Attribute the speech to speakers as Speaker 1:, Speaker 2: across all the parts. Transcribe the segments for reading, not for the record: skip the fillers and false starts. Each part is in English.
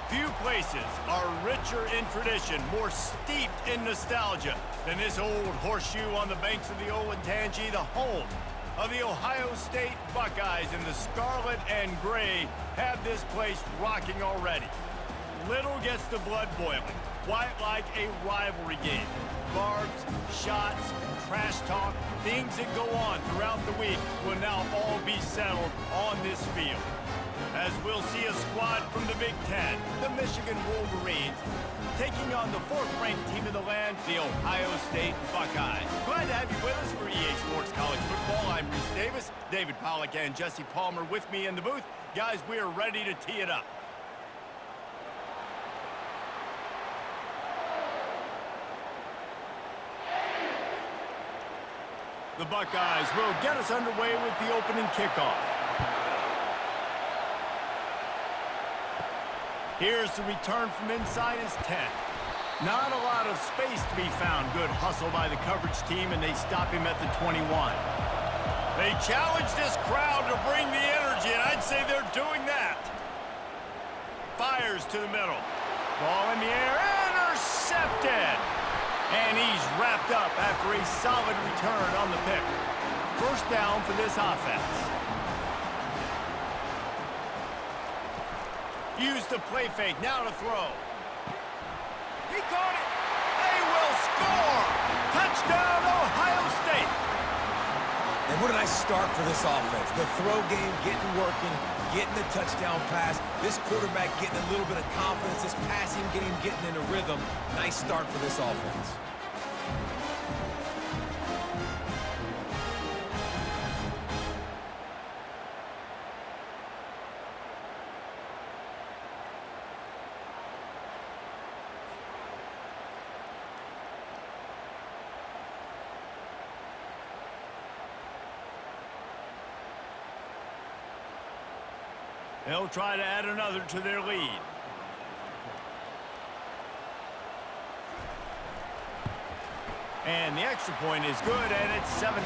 Speaker 1: Few places are richer in tradition, more steeped in nostalgia than this old horseshoe on the banks of the Olentangy, the home of the Ohio State Buckeyes. And the scarlet and gray have this place rocking already. Little gets the blood boiling, quite like a rivalry game. Barbs, shots, trash talk, things that go on throughout the week will now all be settled on this field. As we'll see a squad from the Big Ten, the Michigan Wolverines, taking on the fourth-ranked team in the land, the Ohio State Buckeyes. Glad to have you with us for EA Sports College Football. I'm Reese Davis, David Pollack and Jesse Palmer with me in the booth. Guys, we are ready to tee it up. The Buckeyes will get us underway with the opening kickoff. Here's the return from inside his 10. Not a lot of space to be found. Good hustle by the coverage team, and they stop him at the 21. They challenge this crowd to bring the energy, and I'd say they're doing that. Fires to the middle. Ball in the air, intercepted. And he's wrapped up after a solid return on the pick. First down for this offense. Use the play fake, now to throw. He caught it. They will score. Touchdown, Ohio State.
Speaker 2: And what did I start for this offense? The throw game getting working, getting the touchdown pass. This quarterback getting a little bit of confidence. This passing game getting in a rhythm. Nice start for this offense.
Speaker 1: They'll try to add another to their lead. And the extra point is good, and it's 7-0.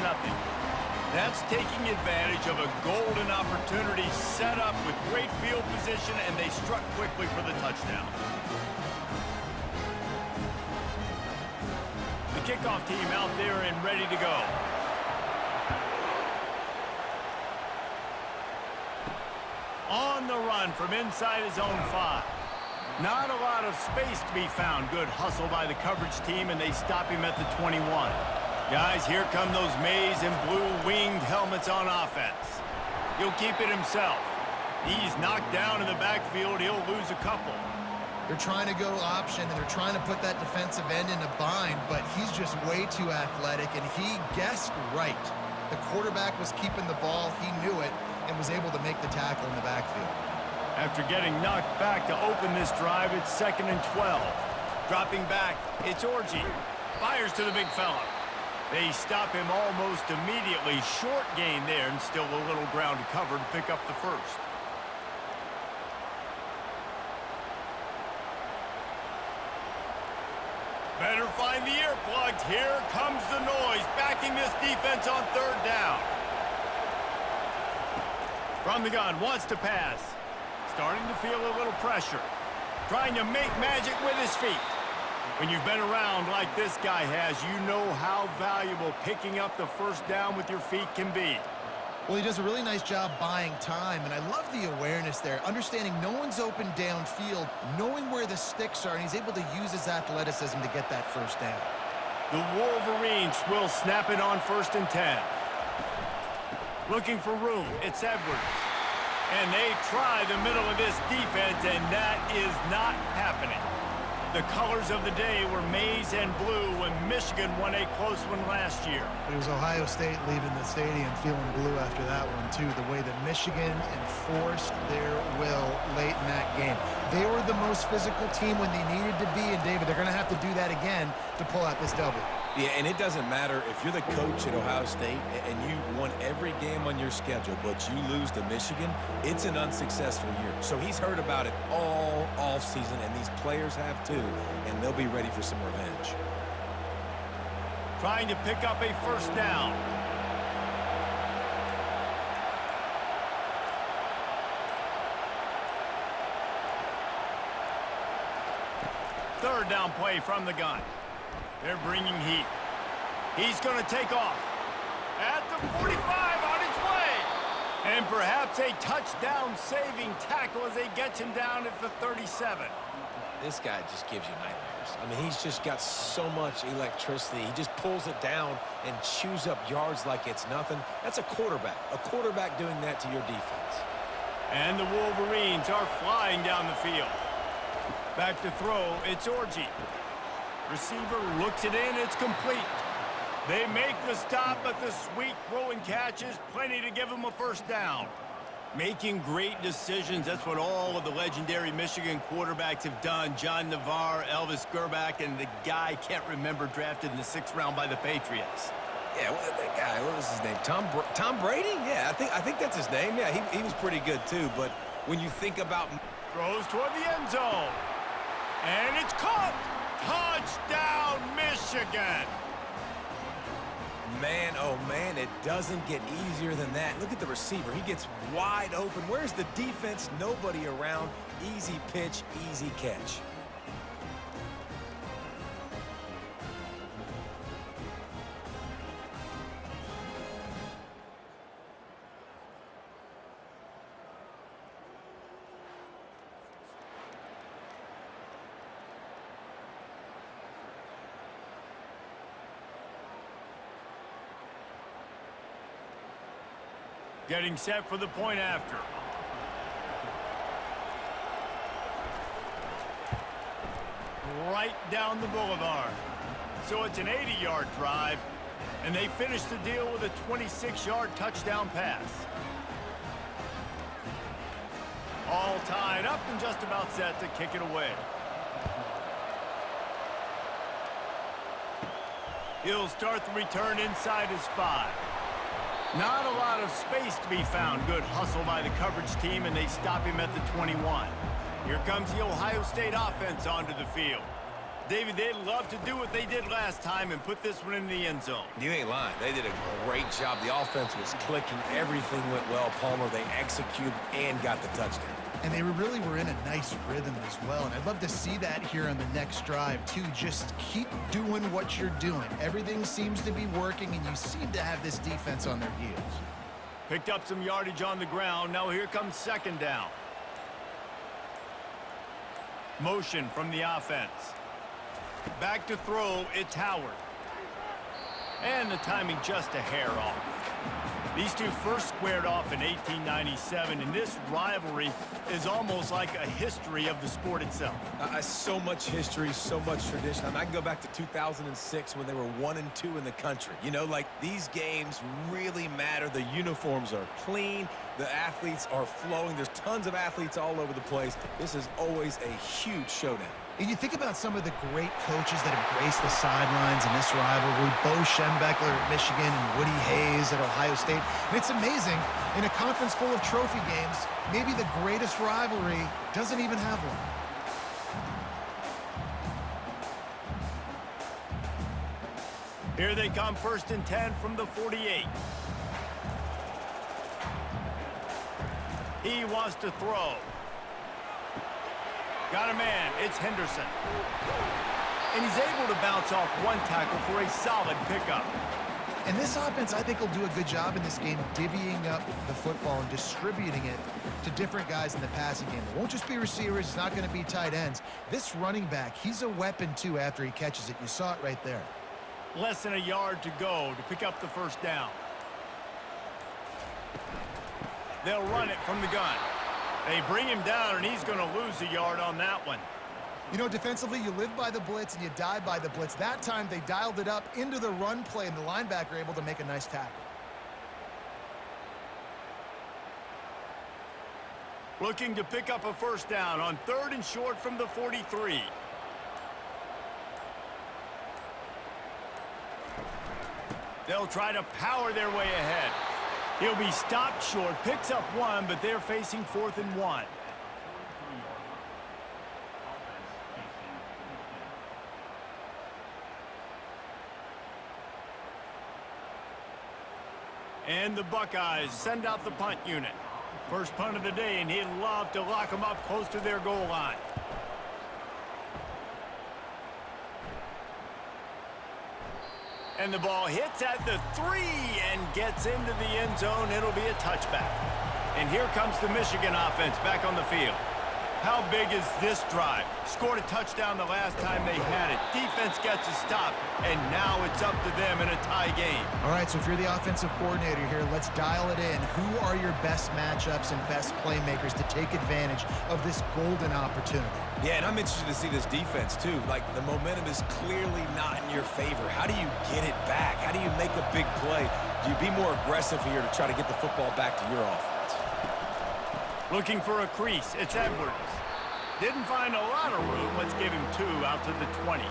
Speaker 1: That's taking advantage of a golden opportunity set up with great field position, and they struck quickly for the touchdown. The kickoff team out there and ready to go. On the run from inside his own 5. Not a lot of space to be found. Good hustle by the coverage team, and they stop him at the 21. Guys, here come those maize and blue winged helmets on offense. He'll keep it himself. He's knocked down in the backfield. He'll lose a couple.
Speaker 3: They're trying to go option, and they're trying to put that defensive end in a bind, but he's just way too athletic, and he guessed right. The quarterback was keeping the ball. He knew it, and was able to make the tackle in the backfield.
Speaker 1: After getting knocked back to open this drive, it's 2nd and 12. Dropping back, it's Orji. Fires to the big fella. They stop him almost immediately. Short gain there, and still a little ground to cover to pick up the first. Better find the earplugs. Here comes the noise, backing this defense on 3rd down. From the gun, wants to pass. Starting to feel a little pressure. Trying to make magic with his feet. When you've been around like this guy has, you know how valuable picking up the first down with your feet can be.
Speaker 3: Well, he does a really nice job buying time, and I love the awareness there. Understanding no one's open downfield, knowing where the sticks are, and he's able to use his athleticism to get that first down.
Speaker 1: The Wolverines will snap it on 1st and 10. Looking for room, it's Edwards. And they try the middle of this defense, and that is not happening. The colors of the day were maize and blue when Michigan won a close one last year.
Speaker 3: But it was Ohio State leaving the stadium feeling blue after that one, too. The way that Michigan enforced their will late in that game. They were the most physical team when they needed to be, and David, they're going to have to do that again to pull out this W.
Speaker 2: Yeah, and it doesn't matter if you're the coach at Ohio State and you won every game on your schedule, but you lose to Michigan, it's an unsuccessful year. So he's heard about it all offseason, and these players have too, and they'll be ready for some revenge.
Speaker 1: Trying to pick up a first down. third down play from the gun. They're bringing heat. He's going to take off. At the 45 on his way. And perhaps a touchdown-saving tackle as they get him down at the 37.
Speaker 2: This guy just gives you nightmares. I mean, he's just got so much electricity. He just pulls it down and chews up yards like it's nothing. That's a quarterback. A quarterback doing that to your defense.
Speaker 1: And the Wolverines are flying down the field. Back to throw, it's Orgy. Receiver looks it in, it's complete. They make the stop, but the sweet throw and catch is plenty to give them a first down. Making great decisions, that's what all of the legendary Michigan quarterbacks have done. John Navarre, Elvis Gerbach, and the guy I can't remember drafted in the 6th round by the Patriots.
Speaker 2: Yeah, that guy, what was his name? Tom Brady? Yeah, I think that's his name. Yeah, he was pretty good too, but when you think about...
Speaker 1: Throws toward the end zone. And it's caught! Touchdown, Michigan!
Speaker 2: Man, oh man, it doesn't get easier than that. Look at the receiver. He gets wide open. Where's the defense? Nobody around. Easy pitch, easy catch.
Speaker 1: Getting set for the point after. Right down the boulevard. So it's an 80-yard drive, and they finish the deal with a 26-yard touchdown pass. All tied up and just about set to kick it away. He'll start the return inside his 5. Not a lot of space to be found. Good hustle by the coverage team, and they stop him at the 21. Here comes the Ohio State offense onto the field. David, they'd love to do what they did last time and put this one in the end zone.
Speaker 2: You ain't lying. They did a great job. The offense was clicking. Everything went well, Palmer. They executed and got the touchdown.
Speaker 3: And they really were in a nice rhythm as well. And I'd love to see that here on the next drive, too. Just keep doing what you're doing. Everything seems to be working, and you seem to have this defense on their heels.
Speaker 1: Picked up some yardage on the ground. Now here comes second down. Motion from the offense. Back to throw, it's Howard. And the timing just a hair off. These two first squared off in 1897, and this rivalry is almost like a history of the sport itself.
Speaker 2: So much history, so much tradition. I mean, I can go back to 2006 when they were 1-2 in the country. You know, like, these games really matter. The uniforms are clean. The athletes are flowing. There's tons of athletes all over the place. This is always a huge showdown.
Speaker 3: And you think about some of the great coaches that embrace the sidelines in this rivalry. Bo Schembechler at Michigan and Woody Hayes at Ohio State. And it's amazing, in a conference full of trophy games, maybe the greatest rivalry doesn't even have one.
Speaker 1: Here they come, 1st and 10 from the 48. He wants to throw. Got a man, it's Henderson. And he's able to bounce off one tackle for a solid pickup.
Speaker 3: And this offense, I think, will do a good job in this game divvying up the football and distributing it to different guys in the passing game. It won't just be receivers. It's not going to be tight ends. This running back, he's a weapon, too, after he catches it. You saw it right there.
Speaker 1: Less than a yard to go to pick up the first down. They'll run it from the gun. They bring him down, and he's going to lose a yard on that one.
Speaker 3: You know, defensively, you live by the blitz and you die by the blitz. That time, they dialed it up into the run play, and the linebacker able to make a nice tackle.
Speaker 1: Looking to pick up a first down on 3rd and short from the 43. They'll try to power their way ahead. He'll be stopped short, picks up 1, but they're facing 4th and 1. And the Buckeyes send out the punt unit. First punt of the day, and he'd love to lock them up close to their goal line. And the ball hits at the 3 and gets into the end zone. It'll be a touchback. And here comes the Michigan offense back on the field. How big is this drive? Scored a touchdown the last time they had it. Defense gets a stop, and now it's up to them in a tie game.
Speaker 3: All right, so if you're the offensive coordinator here, let's dial it in. Who are your best matchups and best playmakers to take advantage of this golden opportunity?
Speaker 2: Yeah, and I'm interested to see this defense, too. Like, the momentum is clearly not in your favor. How do you get it back? How do you make a big play? Do you be more aggressive here to try to get the football back to your offense?
Speaker 1: Looking for a crease. It's Edwards. Didn't find a lot of room. Let's give him 2 out to the 20.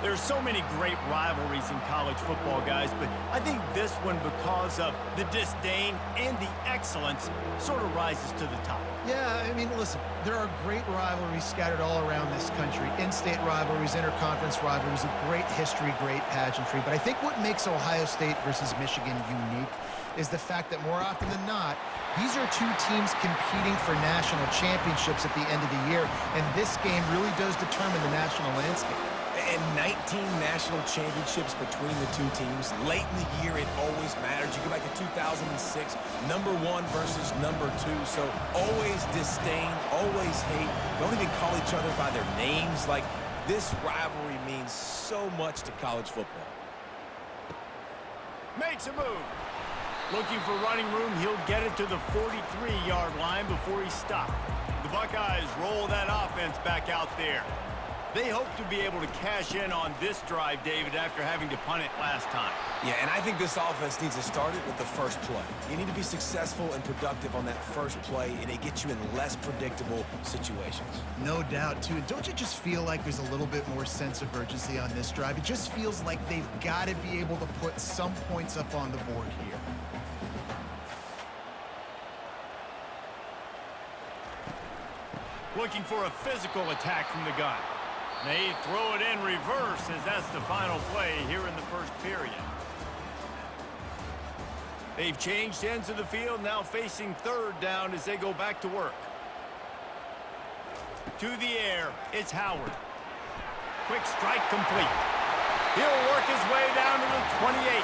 Speaker 1: There's so many great rivalries in college football, guys, but I think this one, because of the disdain and the excellence, sort of rises to the top.
Speaker 3: Yeah, I mean, listen, there are great rivalries scattered all around this country. In-state rivalries, interconference rivalries, with great history, great pageantry. But I think what makes Ohio State versus Michigan unique is the fact that more often than not, these are two teams competing for national championships at the end of the year, and this game really does determine the national landscape.
Speaker 2: And 19 national championships between the two teams. Late in the year, it always matters. You go back to 2006, number 1 versus number 2. So always disdain, always hate. Don't even call each other by their names. Like, this rivalry means so much to college football.
Speaker 1: Makes a move. Looking for running room, he'll get it to the 43-yard line before he's stopped. The Buckeyes roll that offense back out there. They hope to be able to cash in on this drive, David, after having to punt it last time.
Speaker 2: Yeah, and I think this offense needs to start it with the first play. You need to be successful and productive on that first play, and it gets you in less predictable situations.
Speaker 3: No doubt, too. And don't you just feel like there's a little bit more sense of urgency on this drive? It just feels like they've got to be able to put some points up on the board here.
Speaker 1: Looking for a physical attack from the gun. They throw it in reverse as that's the final play here in the first period. They've changed ends of the field, now facing third down as they go back to work. To the air, it's Howard. Quick strike complete. He'll work his way down to the 28.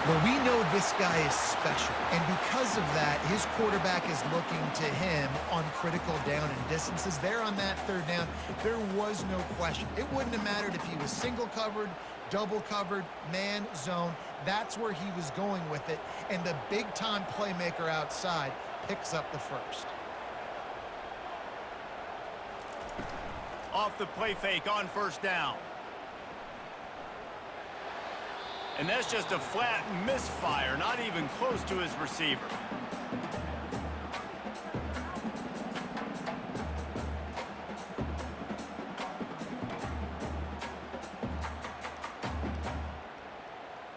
Speaker 3: Well, we know this guy is special, and because of that, his quarterback is looking to him on critical down and distances. There on that third down, there was no question. It wouldn't have mattered if he was single covered, double covered, man, zone. That's where he was going with it, and the big-time playmaker outside picks up the first.
Speaker 1: Off the play fake on first down. And that's just a flat misfire, not even close to his receiver.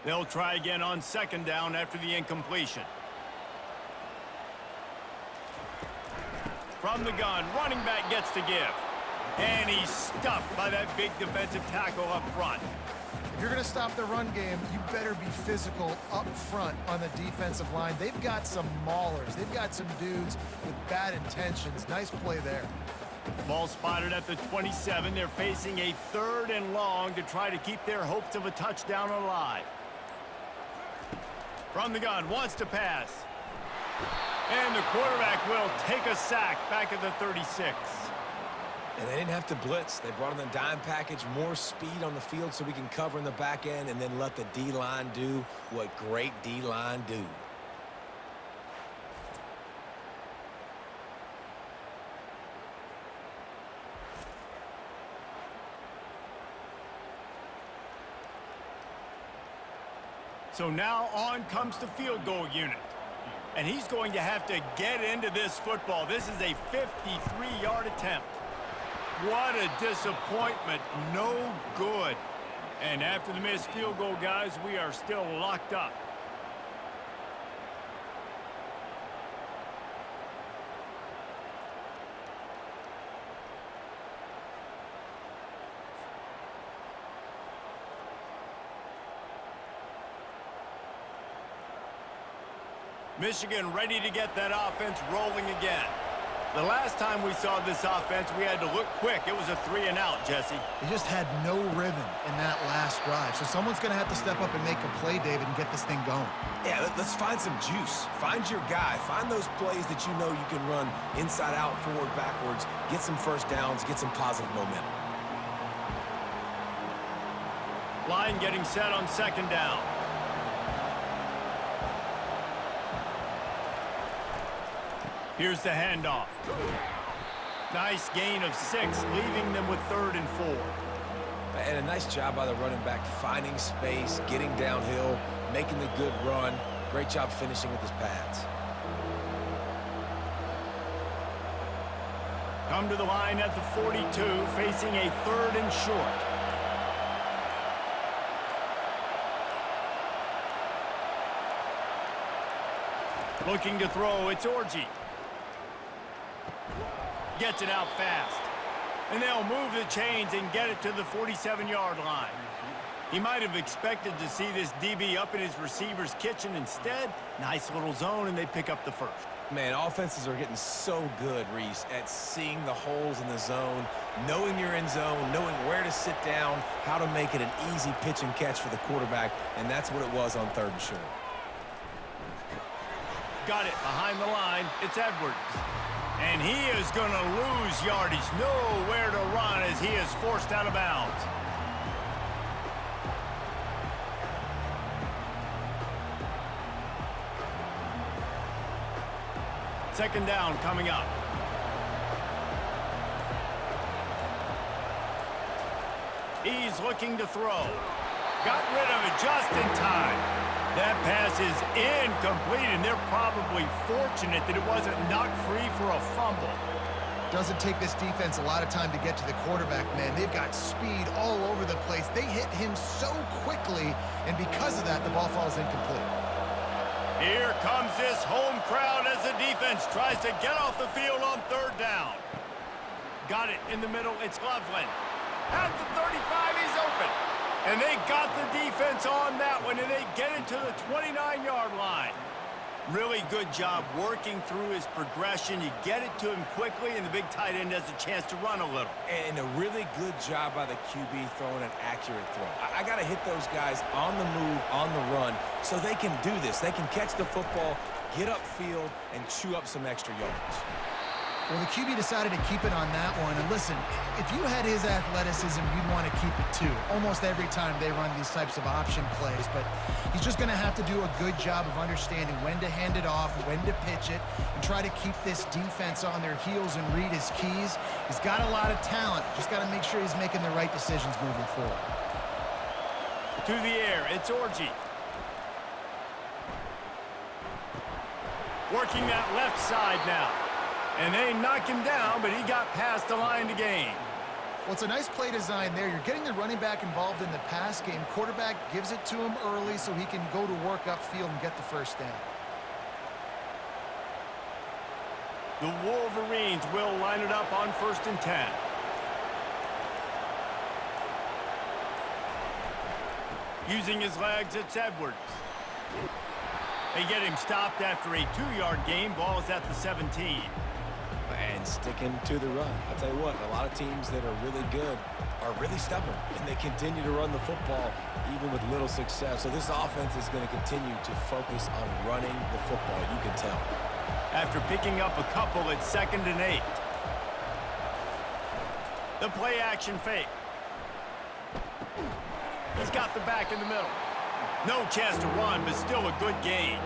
Speaker 1: They'll try again on second down after the incompletion. From the gun, running back gets to give. And he's stuffed by that big defensive tackle up front.
Speaker 3: If you're going to stop the run game, you better be physical up front on the defensive line. They've got some maulers. They've got some dudes with bad intentions. Nice play there.
Speaker 1: Ball spotted at the 27. They're facing a 3rd and long to try to keep their hopes of a touchdown alive. From the gun, wants to pass. And the quarterback will take a sack back at the 36.
Speaker 2: And they didn't have to blitz. They brought in the dime package, more speed on the field so we can cover in the back end and then let the D-line do what great D-line do.
Speaker 1: So now on comes the field goal unit. And he's going to have to get into this football. This is a 53-yard attempt. What a disappointment. No good. And after the missed field goal, guys, we are still locked up. Michigan ready to get that offense rolling again. The last time we saw this offense, we had to look quick. It was a 3-and-out, Jesse.
Speaker 3: They just had no rhythm in that last drive. So someone's going to have to step up and make a play, David, and get this thing going.
Speaker 2: Yeah, let's find some juice. Find your guy. Find those plays that you know you can run inside out, forward, backwards, get some first downs, get some positive momentum.
Speaker 1: Line getting set on 2nd down. Here's the handoff. Nice gain of 6, leaving them with 3rd and 4.
Speaker 2: And a nice job by the running back, finding space, getting downhill, making the good run. Great job finishing with his pads.
Speaker 1: Come to the line at the 42, facing a 3rd and short. Looking to throw, it's Orji. Gets it out fast. And they'll move the chains and get it to the 47-yard line. He might have expected to see this DB up in his receiver's kitchen. Instead, nice little zone, and they pick up the first.
Speaker 2: Man, offenses are getting so good, Reese, at seeing the holes in the zone, knowing you're in zone, knowing where to sit down, how to make it an easy pitch and catch for the quarterback, and that's what it was on 3rd and short.
Speaker 1: Got it behind the line. It's Edwards. And he is going to lose yardage. Nowhere to run as he is forced out of bounds. Second down coming up. He's looking to throw. Got rid of it just in time. That pass is incomplete, and they're probably fortunate that it wasn't knocked free for a fumble.
Speaker 3: Doesn't take this defense a lot of time to get to the quarterback, man. They've got speed all over the place. They hit him so quickly, and because of that, the ball falls incomplete.
Speaker 1: Here comes this home crowd as the defense tries to get off the field on 3rd down. Got it in the middle. It's Loveland. At the 35, he's open. And they got the defense on that one, and they get it to the 29-yard line. Really good job working through his progression. You get it to him quickly, and the big tight end has a chance to run a little.
Speaker 2: And a really good job by the QB throwing an accurate throw. I got to hit those guys on the move, on the run, so they can do this. They can catch the football, get upfield, and chew up some extra yards.
Speaker 3: Well, the QB decided to keep it on that one. And listen, if you had his athleticism, you'd want to keep it too. Almost every time they run these types of option plays. But he's just going to have to do a good job of understanding when to hand it off, when to pitch it, and try to keep this defense on their heels and read his keys. He's got a lot of talent. Just got to make sure he's making the right decisions moving forward.
Speaker 1: To the air, it's Orji. Working that left side now. And they knock him down, but he got past the line to gain.
Speaker 3: Well, it's a nice play design there. You're getting the running back involved in the pass game. Quarterback gives it to him early so he can go to work upfield and get the first down.
Speaker 1: The Wolverines will line it up on 1st and 10. Using his legs, it's Edwards. They get him stopped after a 2-yard gain. Ball is at the 17.
Speaker 2: And sticking to the run. I'll tell you what, a lot of teams that are really good are really stubborn, and they continue to run the football even with little success. So this offense is going to continue to focus on running the football, you can tell.
Speaker 1: After picking up a couple, it's 2nd and 8. The play action fake. He's got the back in the middle. No chance to run, but still a good gain.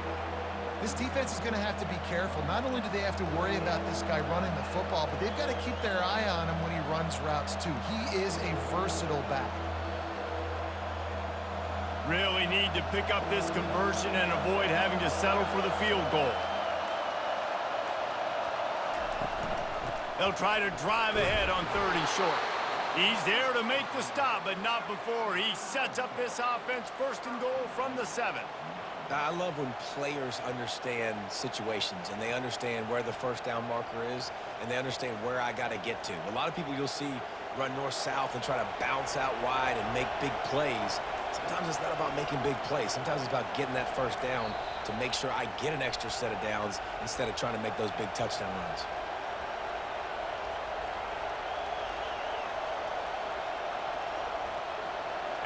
Speaker 3: This defense is going to have to be careful. Not only do they have to worry about this guy running the football, but they've got to keep their eye on him when he runs routes too. He is a versatile back.
Speaker 1: Really need to pick up this conversion and avoid having to settle for the field goal. They'll try to drive ahead on 3rd and short. He's there to make the stop, but not before he sets up this offense 1st and goal from the 7.
Speaker 2: I love when players understand situations and they understand where the first down marker is and they understand where I got to get to. A lot of people you'll see run north-south and try to bounce out wide and make big plays. Sometimes it's not about making big plays. Sometimes it's about getting that first down to make sure I get an extra set of downs instead of trying to make those big touchdown runs.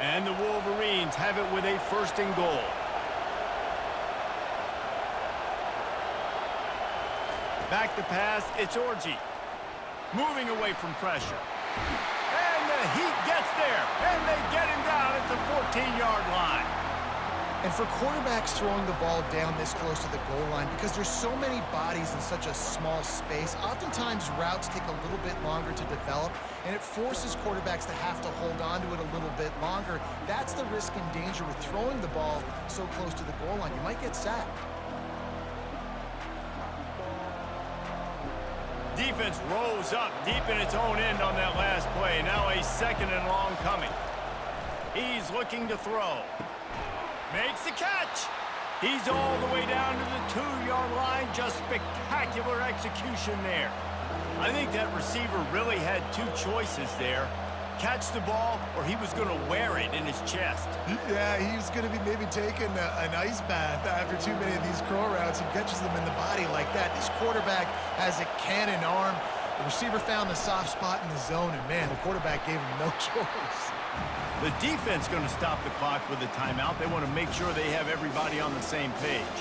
Speaker 1: And the Wolverines have it with a 1st and goal. Back to pass, it's Orji. Moving away from pressure. And the Heat gets there, and they get him down at the 14-yard line.
Speaker 3: And for quarterbacks throwing the ball down this close to the goal line, because there's so many bodies in such a small space, oftentimes routes take a little bit longer to develop, and it forces quarterbacks to have to hold on to it a little bit longer. That's the risk and danger with throwing the ball so close to the goal line. You might get sacked.
Speaker 1: Defense rose up deep in its own end on that last play. Now a 2nd and long coming. He's looking to throw. Makes the catch. He's all the way down to the 2-yard line. Just spectacular execution there. I think that receiver really had 2 choices there. Catch the ball, or he was going to wear it in his chest.
Speaker 3: Yeah, he was going to be maybe taking an ice bath after too many of these curl routes. He catches them in the body like that. This quarterback has a cannon arm. The receiver found the soft spot in the zone, and man, the quarterback gave him no choice.
Speaker 1: The defense going to stop the clock with a timeout. They want to make sure they have everybody on the same page.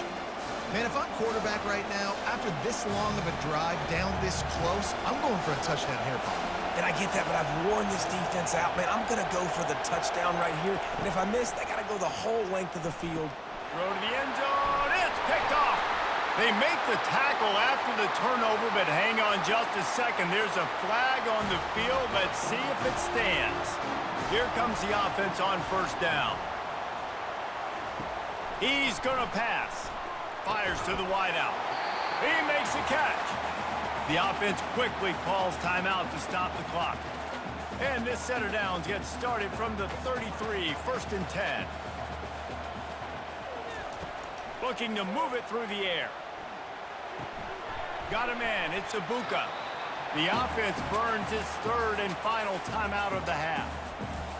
Speaker 3: Man, if I'm quarterback right now, after this long of a drive down this close, I'm going for a touchdown here, Paul.
Speaker 2: And I get that, but I've worn this defense out, man. I'm going to go for the touchdown right here. And if I miss, they got to go the whole length of the field.
Speaker 1: Throw to the end zone. It's picked off. They make the tackle after the turnover, but hang on just a second. There's a flag on the field. Let's see if it stands. Here comes the offense on 1st down. He's going to pass. Fires to the wideout. He makes the catch. The offense quickly calls timeout to stop the clock. And this set of downs gets started from the 33, 1st and 10. Looking to move it through the air. Got a man, it's Ibuka. The offense burns his 3rd and final timeout of the half.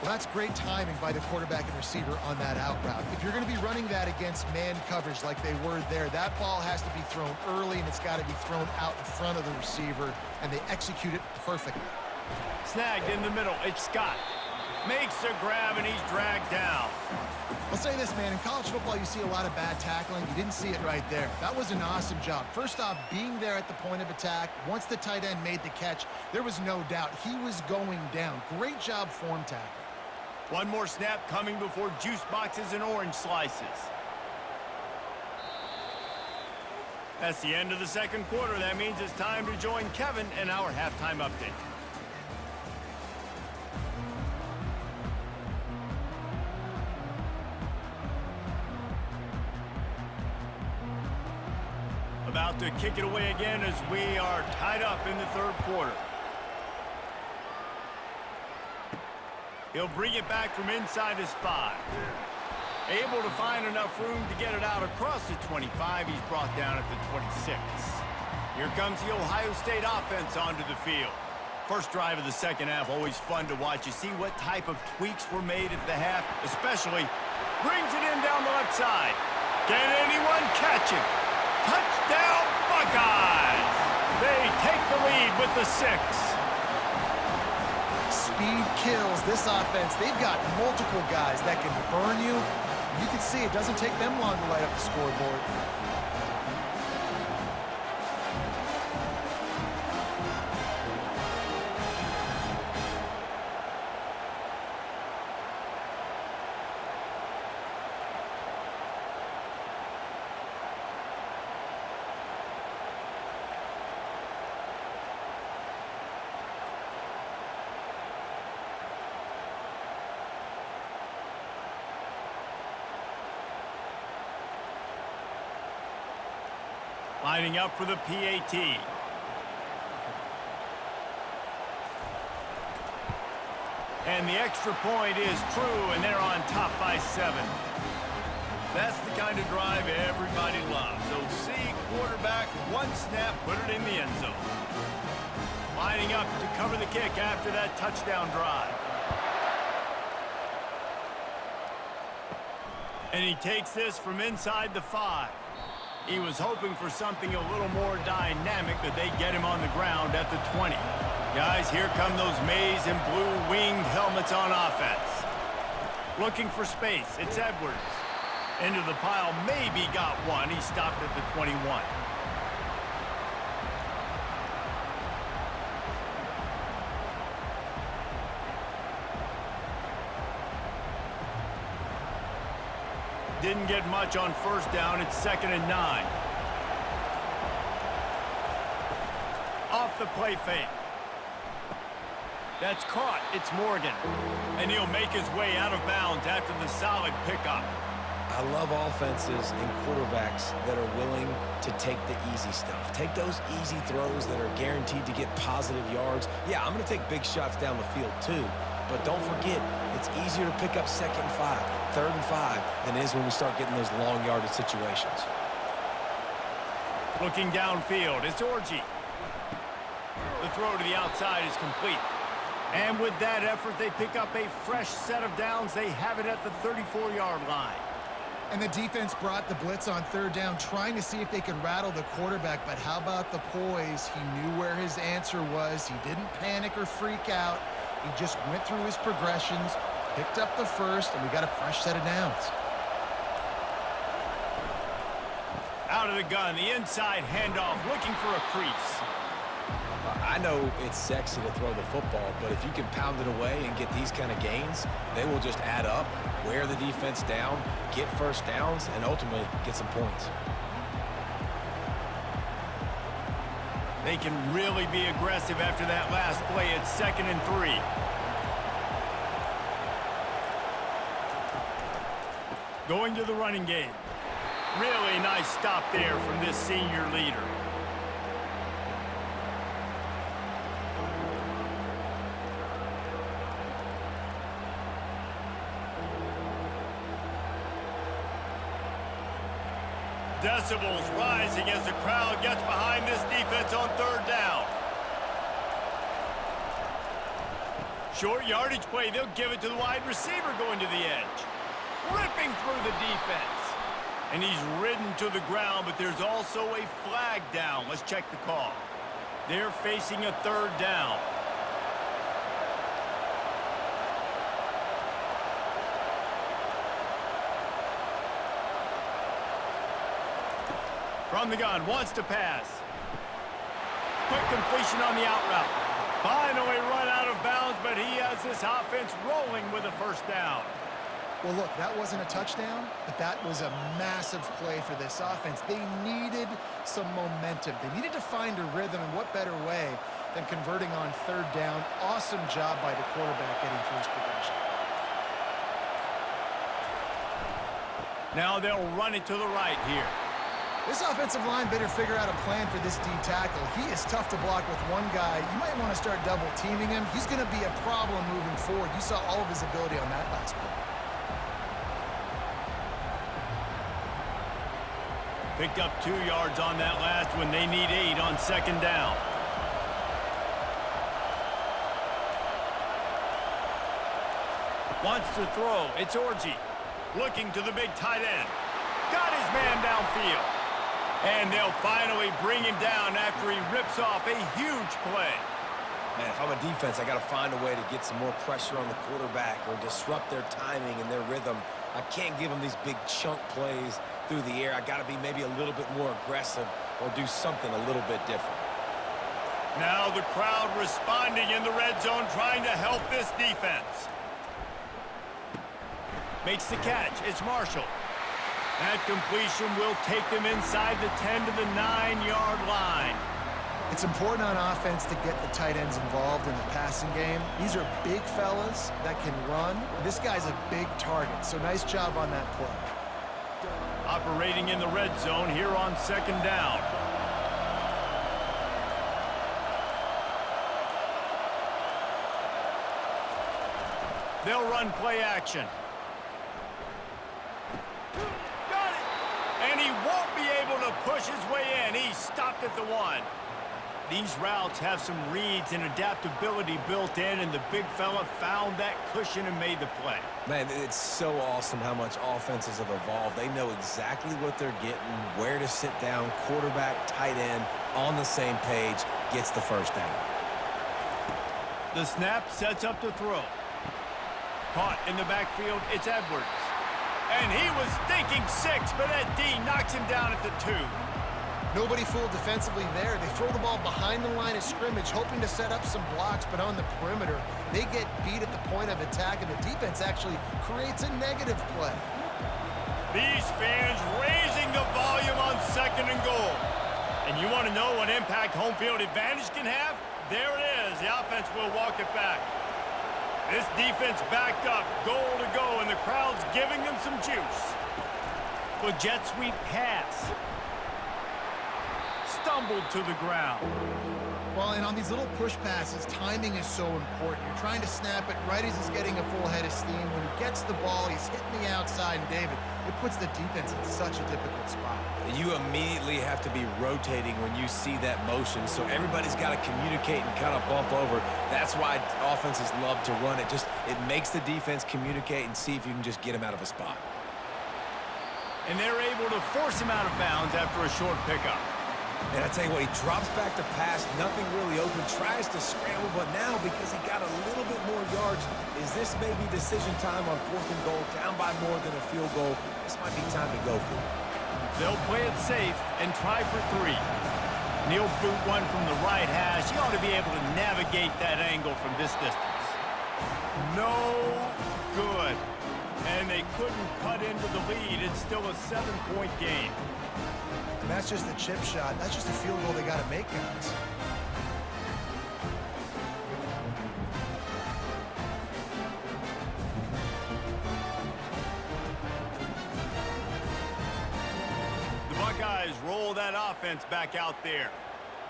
Speaker 3: Well, that's great timing by the quarterback and receiver on that out route. If you're going to be running that against man coverage like they were there, that ball has to be thrown early, and it's got to be thrown out in front of the receiver, and they execute it perfectly.
Speaker 1: Snagged in the middle, it's Scott. Makes a grab, and he's dragged down.
Speaker 3: I'll say this, man, in college football you see a lot of bad tackling. You didn't see it right there. That was an awesome job. First off, being there at the point of attack. Once the tight end made the catch, there was no doubt he was going down. Great job form tackle.
Speaker 1: One more snap coming before juice boxes and orange slices. That's the end of the 2nd quarter. That means it's time to join Kevin in our halftime update. About to kick it away again as we are tied up in the 3rd quarter. He'll bring it back from inside his 5. Able to find enough room to get it out across the 25. He's brought down at the 26. Here comes the Ohio State offense onto the field. First drive of the 2nd half, always fun to watch. You see what type of tweaks were made at the half, especially brings it in down the left side. Can anyone catch him? Touchdown, Buckeyes! They take the lead with the 6.
Speaker 3: Speed kills this offense. They've got multiple guys that can burn you. You can see it doesn't take them long to light up the scoreboard.
Speaker 1: Lining up for the PAT. And the extra point is true, and they're on top by 7. That's the kind of drive everybody loves. So see quarterback, one snap, put it in the end zone. Lining up to cover the kick after that touchdown drive. And he takes this from inside the 5. He was hoping for something a little more dynamic, but they get him on the ground at the 20. Guys, here come those maize and blue winged helmets on offense. Looking for space. It's Edwards. Into the pile. Maybe got one. He stopped at the 21. Didn't get much on first down. It's 2nd and 9. Off the play fake. That's caught. It's Morgan. And he'll make his way out of bounds after the solid pickup.
Speaker 2: I love offenses and quarterbacks that are willing to take the easy stuff. Take those easy throws that are guaranteed to get positive yards. Yeah, I'm going to take big shots down the field too. But don't forget, it's easier to pick up 2nd and 5, 3rd and 5 than it is when we start getting those long yardage situations.
Speaker 1: Looking downfield, it's Orji. The throw to the outside is complete. And with that effort, they pick up a fresh set of downs. They have it at the 34-yard line.
Speaker 3: And the defense brought the blitz on 3rd down, trying to see if they could rattle the quarterback. But how about the poise? He knew where his answer was. He didn't panic or freak out. He just went through his progressions, picked up the first, and we got a fresh set of downs.
Speaker 1: Out of the gun, the inside handoff, looking for a crease.
Speaker 2: I know it's sexy to throw the football, but if you can pound it away and get these kind of gains, they will just add up, wear the defense down, get first downs, and ultimately get some points.
Speaker 1: They can really be aggressive after that last play. It's 2nd and 3. Going to the running game. Really nice stop there from this senior leader. Decibels rising as the crowd gets behind this defense on 3rd down. Short yardage play. They'll give it to the wide receiver going to the edge. Ripping through the defense. And he's ridden to the ground, but there's also a flag down. Let's check the call. They're facing a 3rd down. From the gun, wants to pass. Quick completion on the out route. Finally run out of bounds, but he has this offense rolling with a 1st down.
Speaker 3: Well, look, that wasn't a touchdown, but that was a massive play for this offense. They needed some momentum. They needed to find a rhythm, and what better way than converting on 3rd down. Awesome job by the quarterback getting through his progression.
Speaker 1: Now they'll run it to the right here.
Speaker 3: This offensive line better figure out a plan for this D tackle. He is tough to block with one guy. You might want to start double teaming him. He's going to be a problem moving forward. You saw all of his ability on that last play.
Speaker 1: Picked up 2 yards on that last one. They need 8 on 2nd down. Wants to throw. It's Orji. Looking to the big tight end. Got his man downfield. And they'll finally bring him down after he rips off a huge play.
Speaker 2: Man, if I'm a defense, I got to find a way to get some more pressure on the quarterback or disrupt their timing and their rhythm. I can't give them these big chunk plays through the air. I got to be maybe a little bit more aggressive or do something a little bit different.
Speaker 1: Now the crowd responding in the red zone, trying to help this defense. Makes the catch. It's Marshall. That completion will take them inside the 10 to the 9-yard line.
Speaker 3: It's important on offense to get the tight ends involved in the passing game. These are big fellas that can run. This guy's a big target, so nice job on that play.
Speaker 1: Operating in the red zone here on 2nd down. They'll run play action. Got it! And he won't be able to push his way in. He stopped at the 1. These routes have some reads and adaptability built in, and the big fella found that cushion and made the play.
Speaker 2: Man, it's so awesome how much offenses have evolved. They know exactly what they're getting, where to sit down, quarterback, tight end, on the same page, gets the 1st down.
Speaker 1: The snap sets up the throw. Caught in the backfield, it's Edwards. And he was thinking 6, but that D knocks him down at the 2.
Speaker 3: Nobody fooled defensively there. They throw the ball behind the line of scrimmage, hoping to set up some blocks, but on the perimeter, they get beat at the point of attack, and the defense actually creates a negative play.
Speaker 1: These fans raising the volume on 2nd and goal. And you want to know what impact home field advantage can have? There it is. The offense will walk it back. This defense backed up, goal to go, and the crowd's giving them some juice. Well, jet sweep pass. Stumbled to the ground.
Speaker 3: Well, and on these little push passes, timing is so important. You're trying to snap it right as he's getting a full head of steam. When he gets the ball, he's hitting the outside, and David, it puts the defense in such a difficult spot.
Speaker 2: You immediately have to be rotating when you see that motion, so everybody's got to communicate and kind of bump over. That's why offenses love to run it. It makes the defense communicate and see if you can just get him out of a spot.
Speaker 1: And they're able to force him out of bounds after a short pickup.
Speaker 2: And I tell you what, he drops back to pass, nothing really open, tries to scramble, but now because he got a little bit more yards, is this maybe decision time on 4th and goal, down by more than a field goal? This might be time to go for it.
Speaker 1: They'll play it safe and try for 3. Neal boot one from the right hash. He ought to be able to navigate that angle from this distance. No good. And they couldn't cut into the lead. It's still a 7-point game.
Speaker 3: And that's just a chip shot. That's just a field goal they got to make, guys.
Speaker 1: The Buckeyes roll that offense back out there.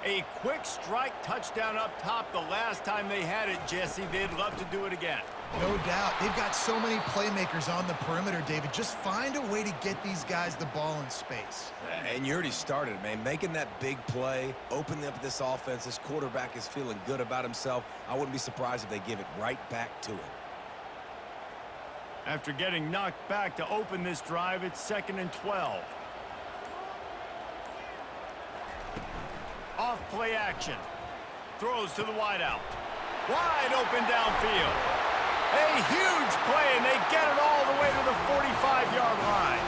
Speaker 1: A quick strike touchdown up top the last time they had it, Jesse. They'd love to do it again.
Speaker 3: No doubt. They've got so many playmakers on the perimeter, David. Just find a way to get these guys the ball in space.
Speaker 2: And you already started, man. Making that big play, opening up this offense. This quarterback is feeling good about himself. I wouldn't be surprised if they give it right back to him.
Speaker 1: After getting knocked back to open this drive, it's 2nd and 12. Off play action. Throws to the wideout. Wide open downfield. A huge play, and they get it all the way to the 45-yard line.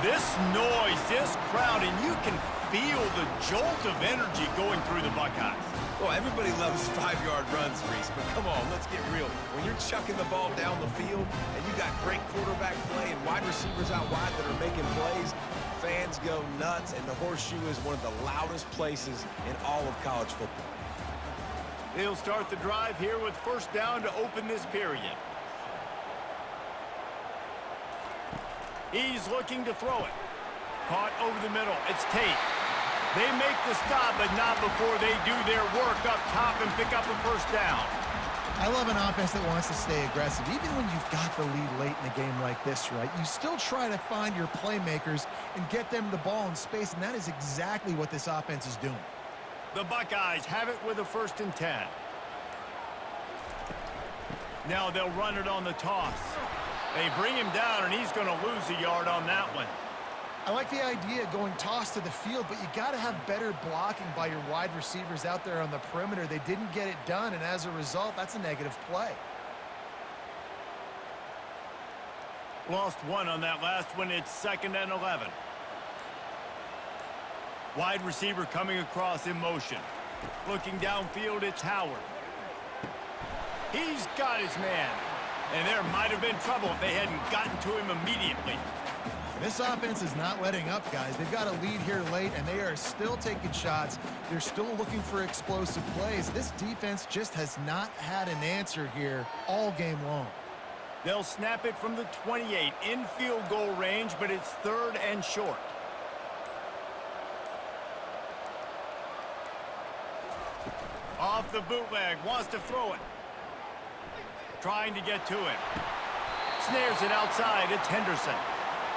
Speaker 1: This noise, this crowd, and you can feel the jolt of energy going through the Buckeyes.
Speaker 2: Well, everybody loves 5-yard runs, Reese, but come on, let's get real. When you're chucking the ball down the field and you got great quarterback play and wide receivers out wide that are making plays, fans go nuts, and the Horseshoe is one of the loudest places in all of college football.
Speaker 1: They'll start the drive here with 1st down to open this period. He's looking to throw it. Caught over the middle. It's Tate. They make the stop, but not before they do their work up top and pick up a 1st down.
Speaker 3: I love an offense that wants to stay aggressive. Even when you've got the lead late in a game like this, right, you still try to find your playmakers and get them the ball in space, and that is exactly what this offense is doing.
Speaker 1: The Buckeyes have it with a 1st and 10. Now they'll run it on the toss. They bring him down, and he's going to lose a yard on that one.
Speaker 3: I like the idea of going toss to the field, but you got to have better blocking by your wide receivers out there on the perimeter. They didn't get it done, and as a result, that's a negative play.
Speaker 1: Lost 1 on that last one. It's 2nd and 11. Wide receiver coming across in motion. Looking downfield, it's Howard. He's got his man. And there might have been trouble if they hadn't gotten to him immediately.
Speaker 3: This offense is not letting up, guys. They've got a lead here late, and they are still taking shots. They're still looking for explosive plays. This defense just has not had an answer here all game long.
Speaker 1: They'll snap it from the 28 in field goal range, but it's 3rd and short. Off the bootleg, wants to throw it. Trying to get to it. Snares it outside, it's Henderson.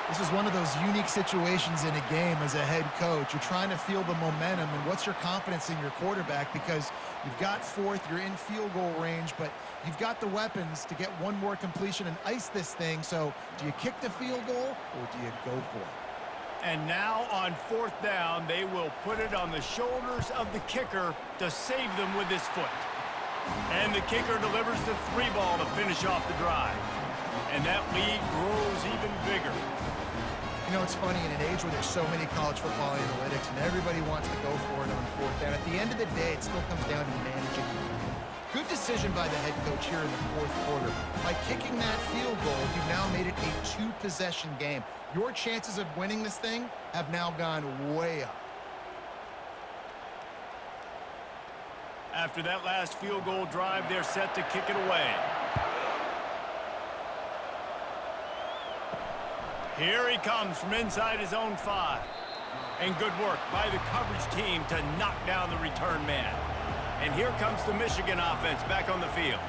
Speaker 3: This is one of those unique situations in a game as a head coach. You're trying to feel the momentum, and what's your confidence in your quarterback, because you've got 4th, you're in field goal range, but you've got the weapons to get one more completion and ice this thing. So do you kick the field goal or do you go for it?
Speaker 1: And now on 4th down, they will put it on the shoulders of the kicker to save them with his foot. And the kicker delivers the 3-ball to finish off the drive. And that lead grows even bigger.
Speaker 3: You know, it's funny, in an age where there's so many college football analytics and everybody wants to go for it on fourth down, at the end of the day, it still comes down to managing the game. Good decision by the head coach here in the fourth quarter. By kicking that field goal, you've now made it a 2-possession game. Your chances of winning this thing have now gone way up.
Speaker 1: After that last field goal drive, they're set to kick it away. Here he comes from inside his own 5. And good work by the coverage team to knock down the return man. And here comes the Michigan offense back on the field.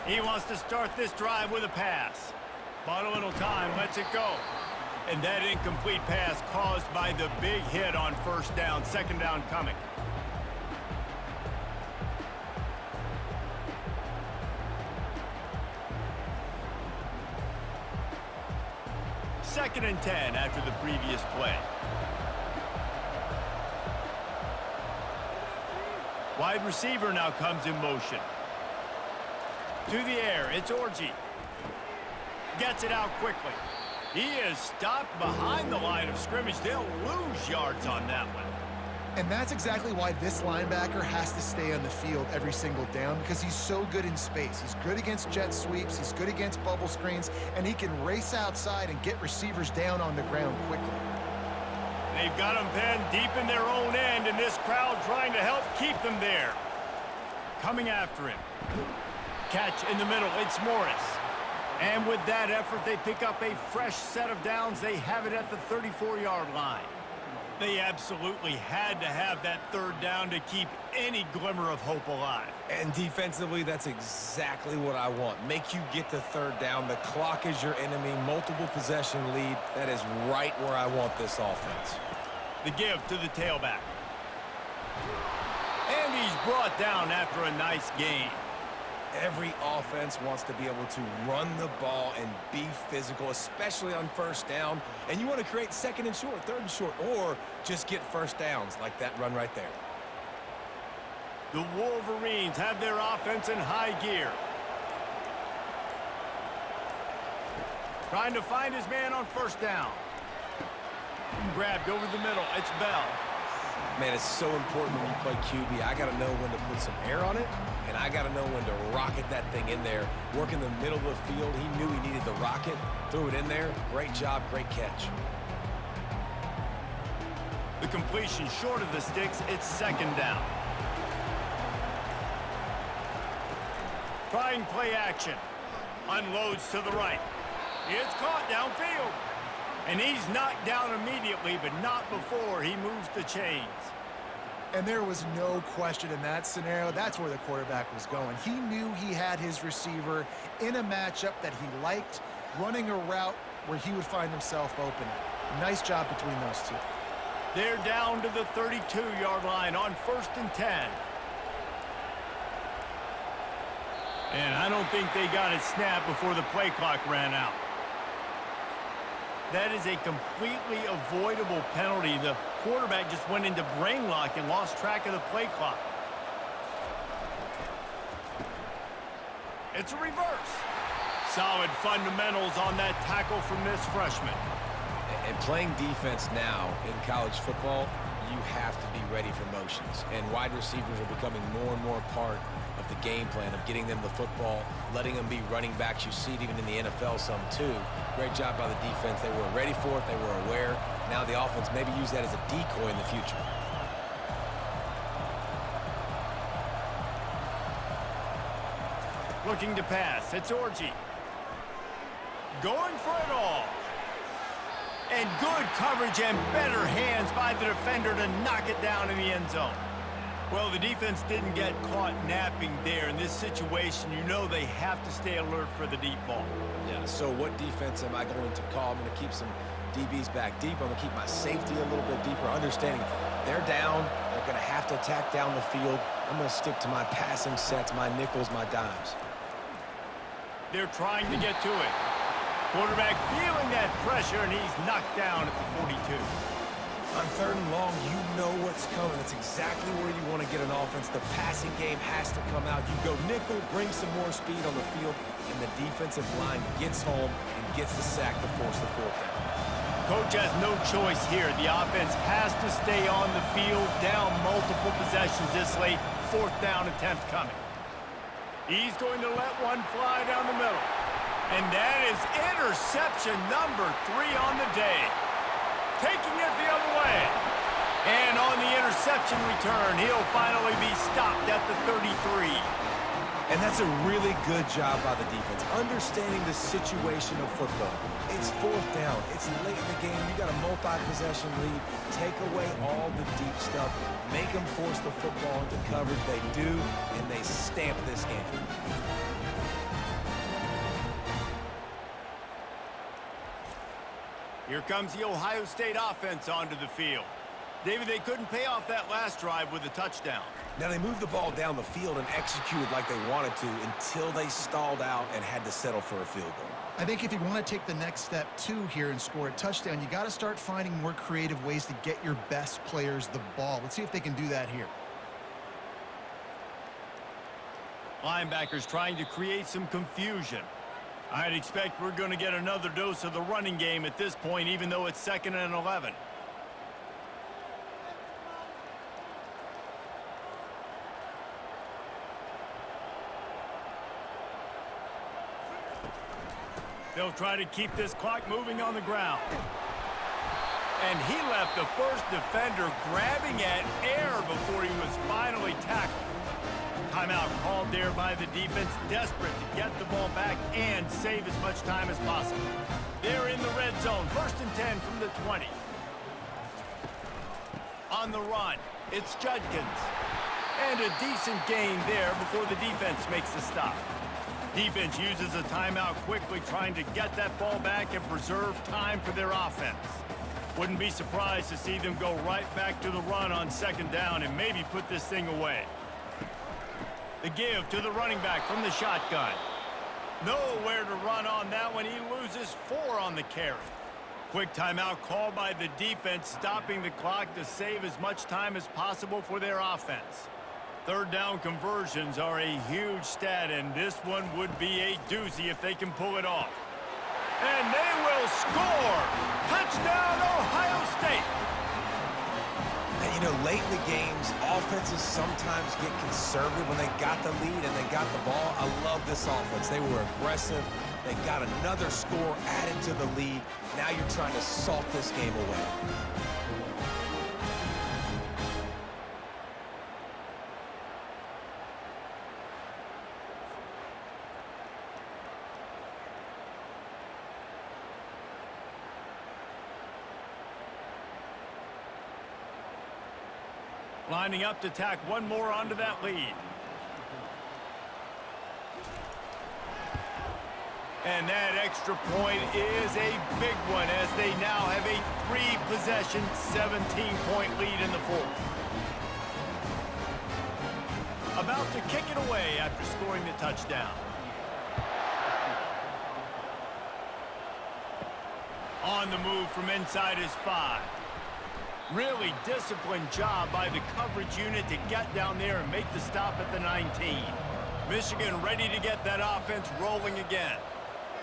Speaker 1: He wants to start this drive with a pass. Bought a little time, lets it go. And that incomplete pass caused by the big hit on first down, second down coming. Second and 10 after the previous play. Wide receiver now comes in motion. To the air, it's Orji. Gets it out quickly. He is stopped behind the line of scrimmage. They'll lose yards on that one.
Speaker 3: And that's exactly why this linebacker has to stay on the field every single down, because he's so good in space. He's good against jet sweeps, he's good against bubble screens, and he can race outside and get receivers down on the ground quickly.
Speaker 1: They've got him penned deep in their own end, and this crowd trying to help keep them there. Coming after him. Catch in the middle, it's Morris. And with that effort, they pick up a fresh set of downs. They have it at the 34-yard line. They absolutely had to have that third down to keep any glimmer of hope alive.
Speaker 2: And defensively, that's exactly what I want. Make you get the third down. The clock is your enemy. Multiple possession lead. That is right where I want this offense.
Speaker 1: The give to the tailback. And he's brought down after a nice gain.
Speaker 2: Every offense wants to be able to run the ball and be physical, especially on first down. And you want to create second and short, third and short, or just get first downs like that run right there.
Speaker 1: The Wolverines have their offense in high gear. Trying to find his man on first down. Grabbed over the middle. It's Bell.
Speaker 2: Man, it's so important when you play QB. I got to know when to put some air on it, and I got to know when to rocket that thing in there. Work in the middle of the field. He knew he needed the rocket. Threw it in there. Great job, great catch.
Speaker 1: The completion short of the sticks. It's second down. Trying play action. Unloads to the right. It's caught downfield. And he's knocked down immediately, but not before he moves the chains.
Speaker 3: And there was no question in that scenario. That's where the quarterback was going. He knew he had his receiver in a matchup that he liked, running a route where he would find himself open. Nice job between those two.
Speaker 1: They're down to the 32-yard line on first and 10. And I don't think they got it snapped before the play clock ran out. That is a completely avoidable penalty. The quarterback just went into brain lock and lost track of the play clock. It's a reverse. Solid fundamentals on that tackle from this freshman.
Speaker 2: And playing defense now in college football, you have to be ready for motions. And wide receivers are becoming more and more part of the game plan of getting them the football, letting them be running backs. You see it even in the NFL some too. Great job by the defense. They were ready for it. They were aware. Now the offense maybe use that as a decoy in the future.
Speaker 1: Looking to pass. It's Orji. Going for it all. And good coverage and better hands by the defender to knock it down in the end zone. Well, the defense didn't get caught napping there. In this situation, you know they have to stay alert for the deep ball.
Speaker 2: Yeah, so what defense am I going to call? I'm going to keep some DBs back deep. I'm going to keep my safety a little bit deeper, understanding they're down. They're going to have to attack down the field. I'm going to stick to my passing sets, my nickels, my dimes.
Speaker 1: They're trying to get to it. Quarterback feeling that pressure, and he's knocked down at the 42.
Speaker 2: On 3rd and long, you know what's coming. That's exactly where you want to get an offense. The passing game has to come out. You go nickel, bring some more speed on the field, and the defensive line gets home and gets the sack to force the 4th down.
Speaker 1: Coach has no choice here. The offense has to stay on the field, down multiple possessions this late. 4th down attempt coming. He's going to let one fly down the middle. And that is interception number 3 on the day. Taking it the other way. And on the interception return, he'll finally be stopped at the 33.
Speaker 2: And that's a really good job by the defense, understanding the situation of football. It's 4th down. It's late in the game. You got a multi-possession lead. Take away all the deep stuff. Make them force the football into coverage. They do, and they stamp this game.
Speaker 1: Here comes the Ohio State offense onto the field. David, they couldn't pay off that last drive with a touchdown.
Speaker 2: Now, they moved the ball down the field and executed like they wanted to until they stalled out and had to settle for a field goal.
Speaker 3: I think if you want to take the next step, too, here and score a touchdown, you got to start finding more creative ways to get your best players the ball. Let's see if they can do that here.
Speaker 1: Linebackers trying to create some confusion. I'd expect we're going to get another dose of the running game at this point, even though it's 2nd and 11. They'll try to keep this clock moving on the ground. And he left the first defender grabbing at air before he was finally tackled. Timeout called there by the defense, desperate to get the ball back and save as much time as possible. They're in the red zone, 1st and 10 from the 20. On the run, it's Judkins. And a decent gain there before the defense makes the stop. Defense uses a timeout quickly, trying to get that ball back and preserve time for their offense. Wouldn't be surprised to see them go right back to the run on 2nd down and maybe put this thing away. The give to the running back from the shotgun. Nowhere to run on that one. He loses 4 on the carry. Quick timeout called by the defense, stopping the clock to save as much time as possible for their offense. 3rd down conversions are a huge stat, and this one would be a doozy if they can pull it off. And they will score! Touchdown, Ohio State!
Speaker 2: And, you know, late in the games, offenses sometimes get conservative when they got the lead and they got the ball. I love this offense. They were aggressive. They got another score added to the lead. Now you're trying to salt this game away.
Speaker 1: Lining up to tack one more onto that lead. And that extra point is a big one as they now have a 3-possession, 17-point lead in the 4th. About to kick it away after scoring the touchdown. On the move from inside his 5. Really disciplined job by the coverage unit to get down there and make the stop at the 19. Michigan ready to get that offense rolling again.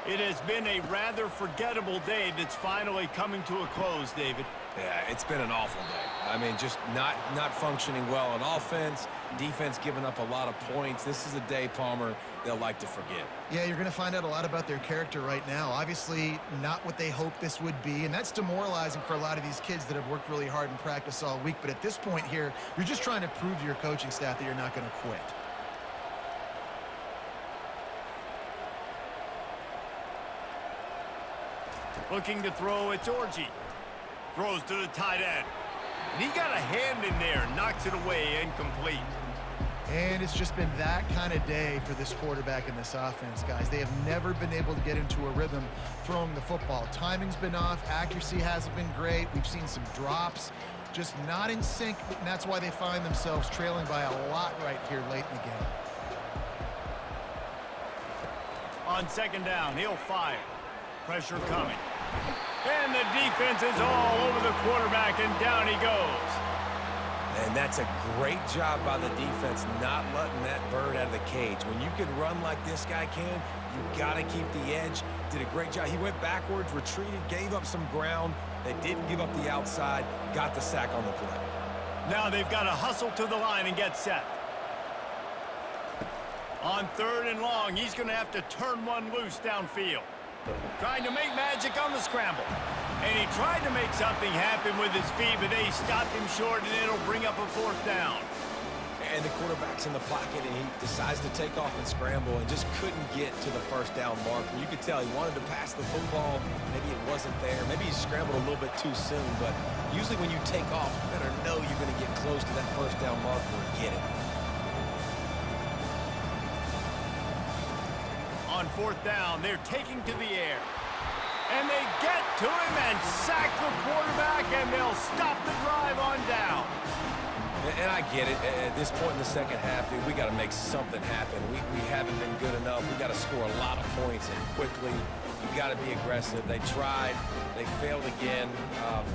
Speaker 1: It has been a rather forgettable day that's finally coming to a close, David.
Speaker 2: Yeah, it's been an awful day. I mean, just not functioning well on offense, defense giving up a lot of points. This is a day, Palmer, they'll like to forget.
Speaker 3: Yeah, you're going to find out a lot about their character right now. Obviously, not what they hoped this would be, and that's demoralizing for a lot of these kids that have worked really hard in practice all week. But at this point here, you're just trying to prove to your coaching staff that you're not going to quit.
Speaker 1: Looking to throw, it's Orji. Throws to the tight end. And he got a hand in there, knocks it away, incomplete.
Speaker 3: And it's just been that kind of day for this quarterback in this offense, guys. They have never been able to get into a rhythm throwing the football. Timing's been off. Accuracy hasn't been great. We've seen some drops. Just not in sync, and that's why they find themselves trailing by a lot right here late in the game.
Speaker 1: On 2nd down, he'll fire. Pressure coming. And the defense is all over the quarterback, and down he goes.
Speaker 2: And that's a great job by the defense not letting that bird out of the cage. When you can run like this guy can, you got to keep the edge. Did a great job. He went backwards, retreated, gave up some ground. They didn't give up the outside, got the sack on the play.
Speaker 1: Now they've got to hustle to the line and get set. On 3rd and long, he's going to have to turn one loose downfield. Trying to make magic on the scramble. And he tried to make something happen with his feet, but they stopped him short, and it'll bring up a 4th down.
Speaker 2: And the quarterback's in the pocket, and he decides to take off and scramble and just couldn't get to the 1st down marker. You could tell he wanted to pass the football. Maybe it wasn't there. Maybe he scrambled a little bit too soon, but usually when you take off, you better know you're going to get close to that 1st down marker and get it.
Speaker 1: On 4th down, they're taking to the air. And they get to him and sack the quarterback, and they'll stop the drive on down.
Speaker 2: And I get it. At this point in the 2nd half, dude, we got to make something happen. We haven't been good enough. We got to score a lot of points and quickly. You got to be aggressive. They tried. They failed again.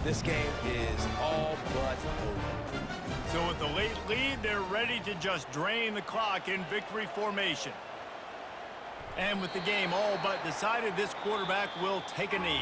Speaker 2: This game is all but over.
Speaker 1: So with the late lead, they're ready to just drain the clock in victory formation. And with the game all but decided, this quarterback will take a knee.